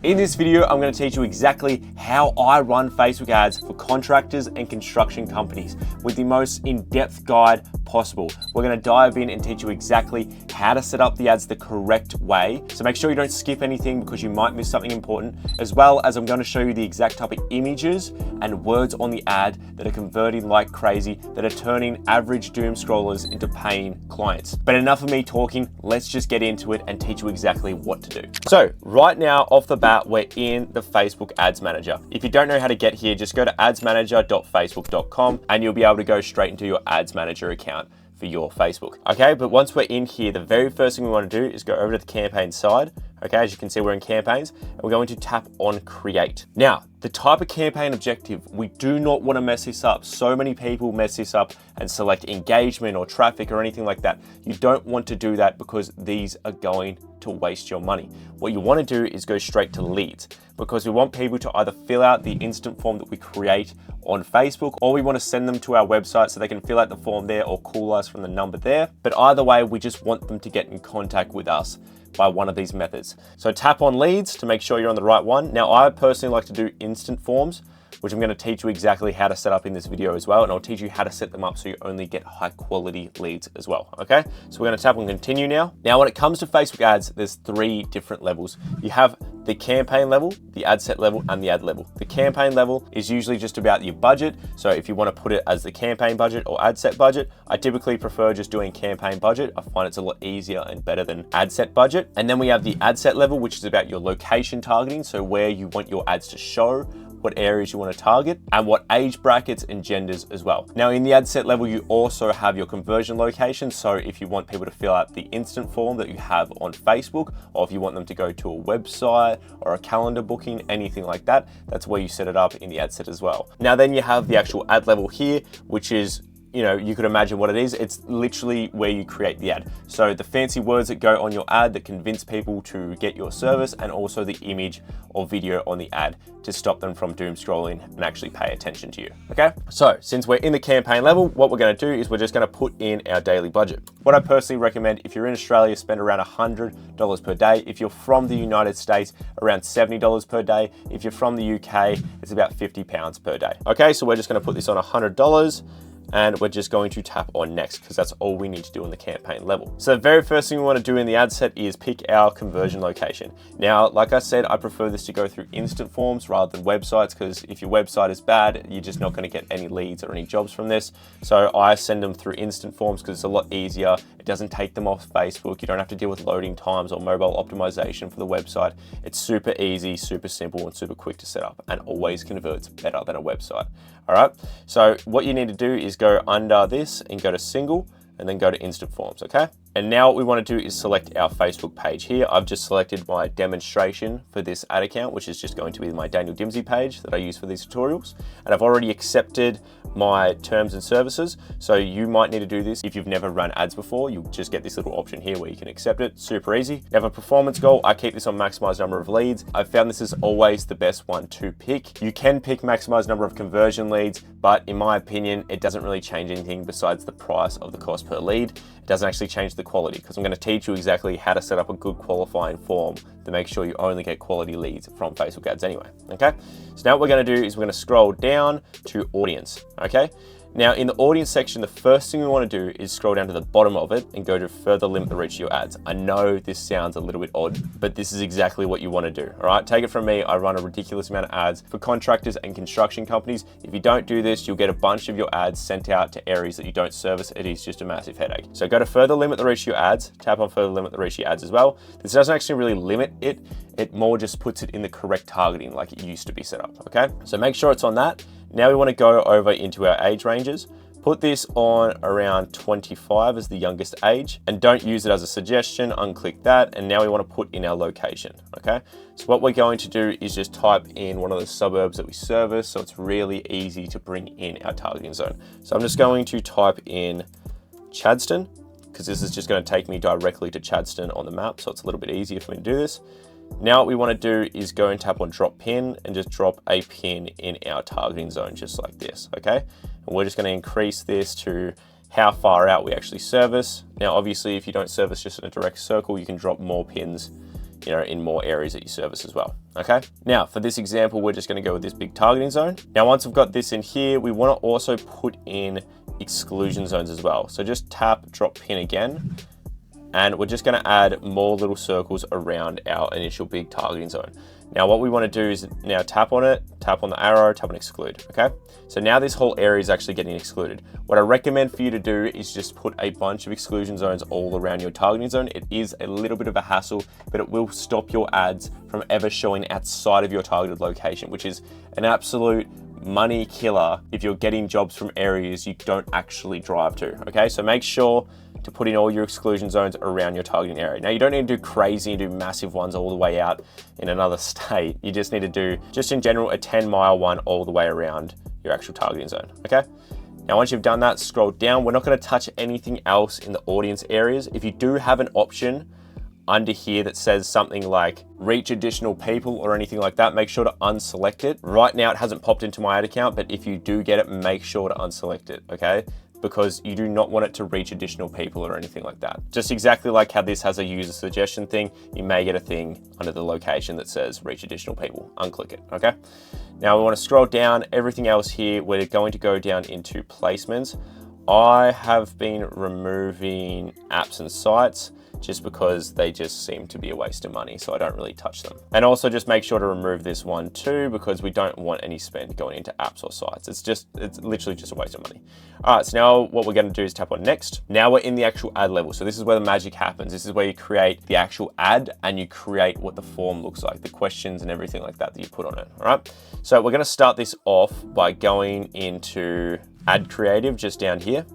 In this video, I'm going to teach you exactly how I run Facebook ads for contractors and construction companies with the most in-depth guide possible. We're going to dive in and teach you exactly how to set up the ads the correct way. So make sure you don't skip anything because you might miss something important, as well as I'm going to show you the exact type of images and words on the ad that are converting like crazy, that are turning average doom scrollers into paying clients. But enough of me talking, let's just get into it and teach you exactly what to do. So right now, off the bat, we're in the Facebook Ads Manager. If you don't know how to get here, just go to adsmanager.facebook.com and you'll be able to go straight into your Ads Manager account for your Facebook. Okay, but once we're in here, the very first thing we want to do is go over to the campaign side. Okay, as you can see, we're in campaigns and we're going to tap on create. Now, the type of campaign objective, we do not want to mess this up. So many people mess this up and select engagement or traffic or anything like that. You don't want to do that because these are going to waste your money. What you want to do is go straight to leads, because we want people to either fill out the instant form that we create on Facebook, or we want to send them to our website so they can fill out the form there or call us from the number there. But either way, we just want them to get in contact with us by one of these methods. So tap on leads to make sure you're on the right one. Now, I personally like to do instant forms, which I'm going to teach you exactly how to set up in this video as well. And I'll teach you how to set them up so you only get high quality leads as well. Okay, so we're going to tap on continue now. Now, when it comes to Facebook ads, there's three different levels. You have the campaign level, the ad set level, and the ad level. The campaign level is usually just about your budget. So if you want to put it as the campaign budget or ad set budget, I typically prefer just doing campaign budget. I find it's a lot easier and better than ad set budget. And then we have the ad set level, which is about your location targeting. So where you want your ads to show, what areas you want to target, and what age brackets and genders as well. Now, in the ad set level, you also have your conversion location. So if you want people to fill out the instant form that you have on Facebook, or if you want them to go to a website or a calendar booking, anything like that, that's where you set it up in the ad set as well. Now, then you have the actual ad level here, which is, you know, you could imagine what it is. It's literally where you create the ad. So the fancy words that go on your ad that convince people to get your service, and also the image or video on the ad to stop them from doom scrolling and actually pay attention to you. Okay, so since we're in the campaign level, what we're going to do is we're just going to put in our daily budget. What I personally recommend, if you're in Australia, spend around $100 per day. If you're from the United States, around $70 per day. If you're from the UK, it's about £50 per day. Okay, so we're just going to put this on $100. And we're just going to tap on next, because that's all we need to do in the campaign level. So the very first thing we want to do in the ad set is pick our conversion location. Now, like I said, I prefer this to go through instant forms rather than websites, because if your website is bad, you're just not going to get any leads or any jobs from this. So I send them through instant forms because it's a lot easier. It doesn't take them off Facebook. You don't have to deal with loading times or mobile optimization for the website. It's super easy, super simple, and super quick to set up, and always converts better than a website. All right, so what you need to do is go under this and go to single, and then go to instant forms, okay? And now what we want to do is select our Facebook page here. I've just selected my demonstration for this ad account, which is just going to be my Daniel Dimsey page that I use for these tutorials. And I've already accepted my terms and services. So you might need to do this if you've never run ads before. You'll just get this little option here where you can accept it. Super easy. You have a performance goal. I keep this on maximize number of leads. I've found this is always the best one to pick. You can pick maximize number of conversion leads, but in my opinion, it doesn't really change anything besides the price of the cost per lead. It doesn't actually change the quality, because I'm going to teach you exactly how to set up a good qualifying form to make sure you only get quality leads from Facebook ads anyway. Okay, so now what we're going to do is we're going to scroll down to audience. Okay, now in the audience section, the first thing we want to do is scroll down to the bottom of it and go to further limit the reach of your ads. I know this sounds a little bit odd, but this is exactly what you want to do. All right, take it from me, I run a ridiculous amount of ads for contractors and construction companies. If you don't do this, you'll get a bunch of your ads sent out to areas that you don't service. It is just a massive headache. So go to further limit the reach of your ads, tap on further limit the reach of your ads as well. This doesn't actually really limit it, it more just puts it in the correct targeting like it used to be set up, okay? So make sure it's on that. Now we want to go over into our age ranges. Put this on around 25 as the youngest age, and don't use it as a suggestion. Unclick that, and now we want to put in our location, okay? So what we're going to do is just type in one of the suburbs that we service, so it's really easy to bring in our targeting zone. So I'm just going to type in Chadstone, because this is just going to take me directly to Chadstone on the map, so it's a little bit easier for me to do this. Now what we want to do is go and tap on drop pin and just drop a pin in our targeting zone, just like this, okay? And we're just going to increase this to how far out we actually service. Now, obviously, if you don't service just in a direct circle, you can drop more pins in more areas that you service as well. Okay. Now for this example, we're just going to go with this big targeting zone. Now, once we've got this in here, we want to also put in exclusion zones as well. So just tap drop pin again, and we're just going to add more little circles around our initial big targeting zone. Now what we want to do is now tap on it, tap on the arrow, tap on exclude, okay? So now this whole area is actually getting excluded. What I recommend for you to do is just put a bunch of exclusion zones all around your targeting zone. It is a little bit of a hassle, but it will stop your ads from ever showing outside of your targeted location, which is an absolute money killer if you're getting jobs from areas you don't actually drive to, okay? So make sure to put in all your exclusion zones around your targeting area. Now you don't need to do crazy and do massive ones all the way out in another state. You just need to do, just in general, a 10-mile one all the way around your actual targeting zone, okay? Now, once you've done that, scroll down. We're not gonna touch anything else in the audience areas. If you do have an option under here that says something like reach additional people or anything like that, make sure to unselect it. Right now, it hasn't popped into my ad account, but if you do get it, make sure to unselect it, okay? Because you do not want it to reach additional people or anything like that. Just exactly like how this has a user suggestion thing, you may get a thing under the location that says reach additional people. Unclick it, okay? Now we want to scroll down. Everything else here, we're going to go down into placements. I have been removing apps and sites just because they just seem to be a waste of money, so I don't really touch them. And also just make sure to remove this one too, because we don't want any spend going into apps or sites. It's literally just a waste of money. All right, so now what we're gonna do is tap on next. Now we're in the actual ad level. So this is where the magic happens. This is where you create the actual ad and you create what the form looks like, the questions and everything like that that you put on it, all right? So we're gonna start this off by going into ad creative just down here.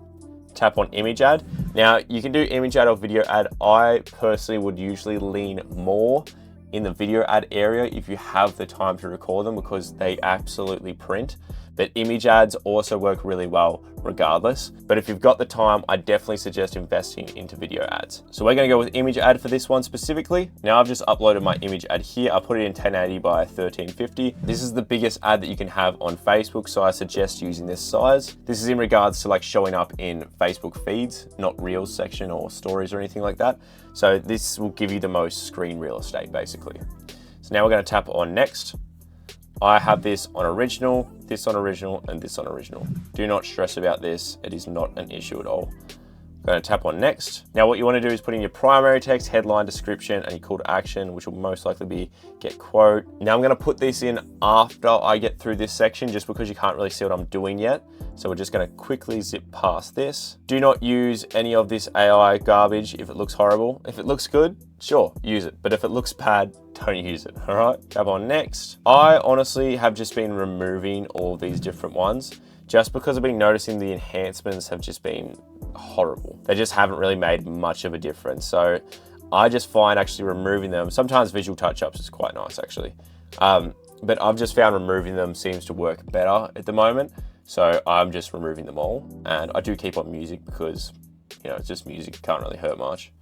Tap on image ad. Now you can do image ad or video ad. I personally would usually lean more in the video ad area if you have the time to record them, because they absolutely print. But image ads also work really well regardless. But if you've got the time, I definitely suggest investing into video ads. So we're gonna go with image ad for this one specifically. Now I've just uploaded my image ad here. I put it in 1080 by 1350. This is the biggest ad that you can have on Facebook, so I suggest using this size. This is in regards to like showing up in Facebook feeds, not Reels section or stories or anything like that. So this will give you the most screen real estate basically. So now we're gonna tap on next. I have this on original, this on original, and this on original. Do not stress about this. It is not an issue at all. I'm going to tap on next. Now what you want to do is put in your primary text, headline, description, and your call to action, which will most likely be get quote. Now I'm going to put this in after I get through this section, just because you can't really see what I'm doing yet. So we're just going to quickly zip past this. Do not use any of this AI garbage if it looks horrible. If it looks good, sure, use it. But if it looks bad, don't use it, all right? Tap on next. I honestly have just been removing all these different ones just because I've been noticing the enhancements have just been horrible. They just haven't really made much of a difference. So I just find actually removing them, sometimes visual touch-ups is quite nice actually. But I've just found removing them seems to work better at the moment. So I'm just removing them all. And I do keep on music because, it's just music, can't really hurt much.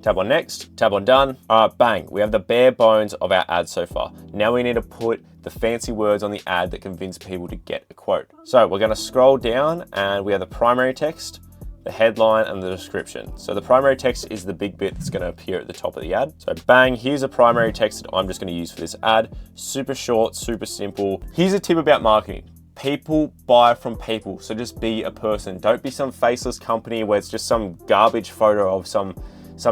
Tap on next, tap on done. All right, bang, we have the bare bones of our ad so far. Now we need to put the fancy words on the ad that convince people to get a quote. So we're gonna scroll down and we have the primary text, the headline, and the description. So the primary text is the big bit that's gonna appear at the top of the ad. So bang, here's a primary text that I'm just gonna use for this ad. Super short, super simple. Here's a tip about marketing. People buy from people, so just be a person. Don't be some faceless company where it's just some garbage photo of some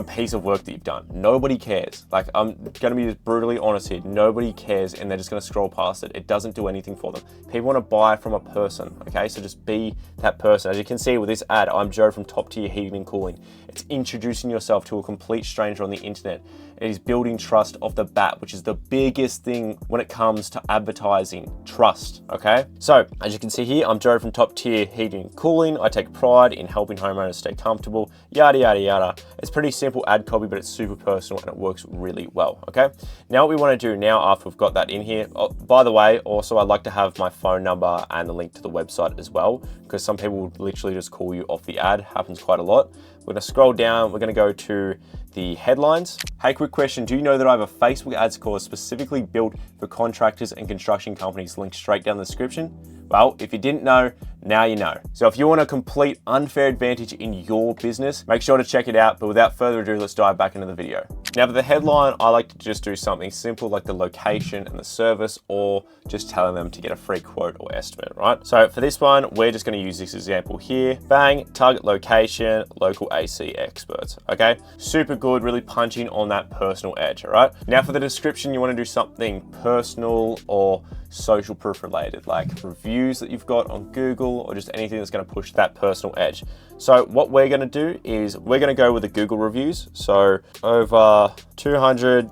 piece of work that you've done. Nobody cares. Like, I'm gonna be brutally honest here. Nobody cares, and they're just gonna scroll past it. It doesn't do anything for them. People wanna buy from a person, okay? So just be that person. As you can see with this ad, I'm Joe from Top Tier Heating and Cooling. It's introducing yourself to a complete stranger on the internet. It is building trust off the bat, which is the biggest thing when it comes to advertising, trust, okay? So, as you can see here, I'm Joe from Top Tier Heating and Cooling. I take pride in helping homeowners stay comfortable, yada, yada, yada. It's pretty simple ad copy, but it's super personal and it works really well, okay? Now what we wanna do now after we've got that in here, by the way, also I'd like to have my phone number and the link to the website as well, because some people will literally just call you off the ad, happens quite a lot. We're gonna scroll down, we're gonna go to the headlines. Hey, quick question. Do you know that I have a Facebook ads course specifically built for contractors and construction companies, linked straight down the description? Well, if you didn't know, now you know. So if you want a complete unfair advantage in your business, make sure to check it out. But without further ado, let's dive back into the video. Now for the headline, I like to just do something simple like the location and the service, or just telling them to get a free quote or estimate, right? So for this one, we're just gonna use this example here. Bang, target location, local AC experts, okay? Super good, really punching on that personal edge, all right? Now for the description, you wanna do something personal or social proof related, like reviews that you've got on Google, or just anything that's going to push that personal edge. So what we're going to do is we're going to go with the Google reviews. So over 200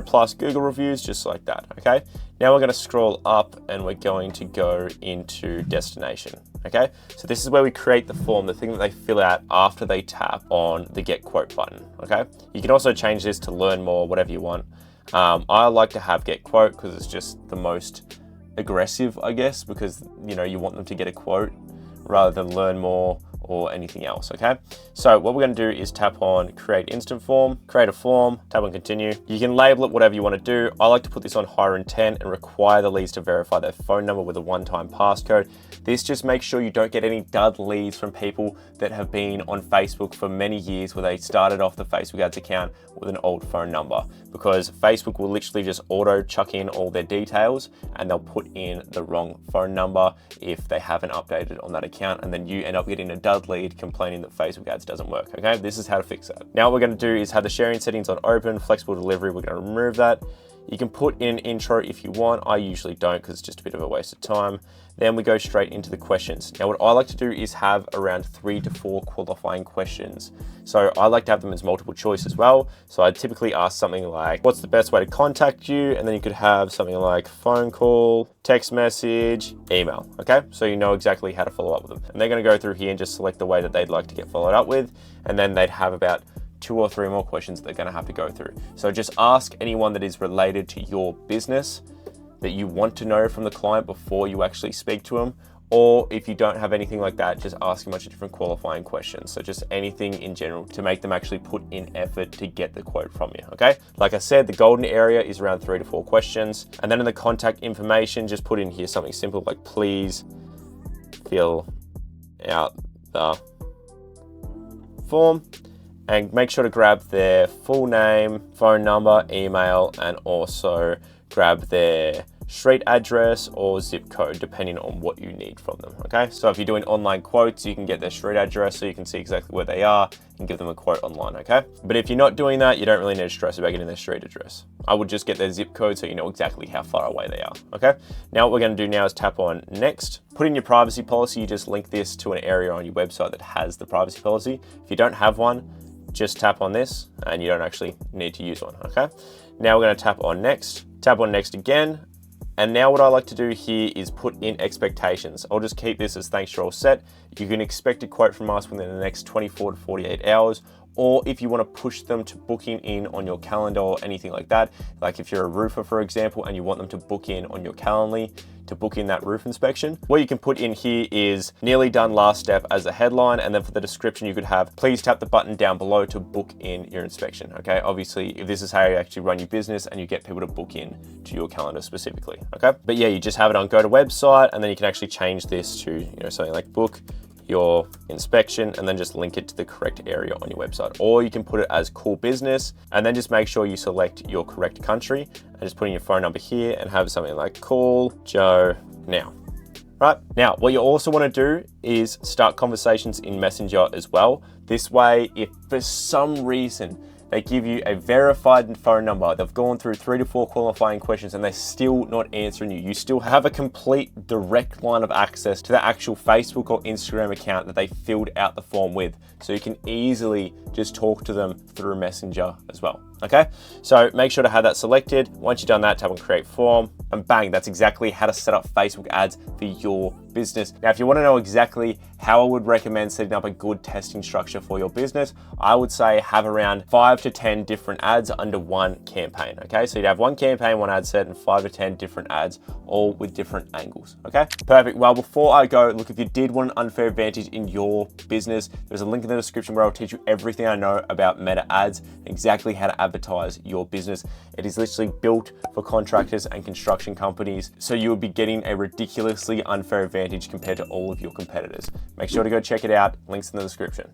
plus Google reviews, just like that. Okay. Now we're going to scroll up and we're going to go into destination. Okay. So this is where we create the form, the thing that they fill out after they tap on the get quote button. Okay. You can also change this to learn more, whatever you want. I like to have get quote because it's just the most aggressive, I guess, because you want them to get a quote rather than learn more or anything else. Okay, so what we're going to do is tap on create instant form, create a form, tap on continue. You can label it whatever you want to do. I like to put this on higher intent and require the leads to verify their phone number with a one-time passcode. This just makes sure you don't get any dud leads from people that have been on Facebook for many years, where they started off the Facebook ads account with an old phone number, because Facebook will literally just auto chuck in all their details and they'll put in the wrong phone number if they haven't updated on that account, and then you end up getting a dud lead complaining that Facebook ads doesn't work. Okay, this is how to fix that. Now what we're going to do is have the sharing settings on open, flexible delivery. We're going to remove that. You can put in an intro if you want. I usually don't because it's just a bit of a waste of time. Then we go straight into the questions. Now what I like to do is have around 3 to 4 qualifying questions. So I like to have them as multiple choice as well. So I typically ask something like, what's the best way to contact you? And then you could have something like phone call, text message, email, okay? So you know exactly how to follow up with them. And they're gonna go through here and just select the way that they'd like to get followed up with. And then they'd have about 2 or 3 more questions that they're gonna have to go through. So just ask anyone that is related to your business that you want to know from the client before you actually speak to them. Or if you don't have anything like that, just ask a bunch of different qualifying questions. So just anything in general to make them actually put in effort to get the quote from you, okay? Like I said, the golden area is around 3 to 4 questions. And then in the contact information, just put in here something simple like, please fill out the form. And make sure to grab their full name, phone number, email, and also grab their street address or zip code, depending on what you need from them, okay? So if you're doing online quotes, you can get their street address so you can see exactly where they are and give them a quote online, okay? But if you're not doing that, you don't really need to stress about getting their street address. I would just get their zip code so you know exactly how far away they are, okay? Now what we're gonna do now is tap on next. Put in your privacy policy. You just link this to an area on your website that has the privacy policy. If you don't have one, just tap on this and you don't actually need to use one, okay? Now we're gonna tap on next again. And now what I like to do here is put in expectations. I'll just keep this as thanks, you're all set. You can expect a quote from us within the next 24 to 48 hours. Or if you want to push them to booking in on your calendar or anything like that, like if you're a roofer, for example, and you want them to book in on your Calendly to book in that roof inspection, what you can put in here is nearly done last step as a headline. And then for the description, you could have, please tap the button down below to book in your inspection. Okay. Obviously, if this is how you actually run your business and you get people to book in to your calendar specifically. Okay. But yeah, you just have it on go to website, and then you can actually change this to, something like book your inspection, and then just link it to the correct area on your website. Or you can put it as call business, and then just make sure you select your correct country and just put in your phone number here and have something like call Joe now. Right, now what you also want to do is start conversations in Messenger as well. This way, if for some reason they give you a verified phone number, they've gone through 3 to 4 qualifying questions and they're still not answering you, you still have a complete direct line of access to the actual Facebook or Instagram account that they filled out the form with. So you can easily just talk to them through Messenger as well, okay? So make sure to have that selected. Once you've done that, tap on create form, and bang, that's exactly how to set up Facebook ads for your business. Now, if you want to know exactly how I would recommend setting up a good testing structure for your business, I would say have around 5 to 10 different ads under one campaign, okay? So you'd have one campaign, one ad set, and 5 to 10 different ads, all with different angles, okay? Perfect. Well, before I go, look, if you did want an unfair advantage in your business, there's a link in the description where I'll teach you everything I know about meta ads, exactly how to advertise your business. It is literally built for contractors and construction companies, so you will be getting a ridiculously unfair advantage compared to all of your competitors. Make sure to go check it out. Links in the description.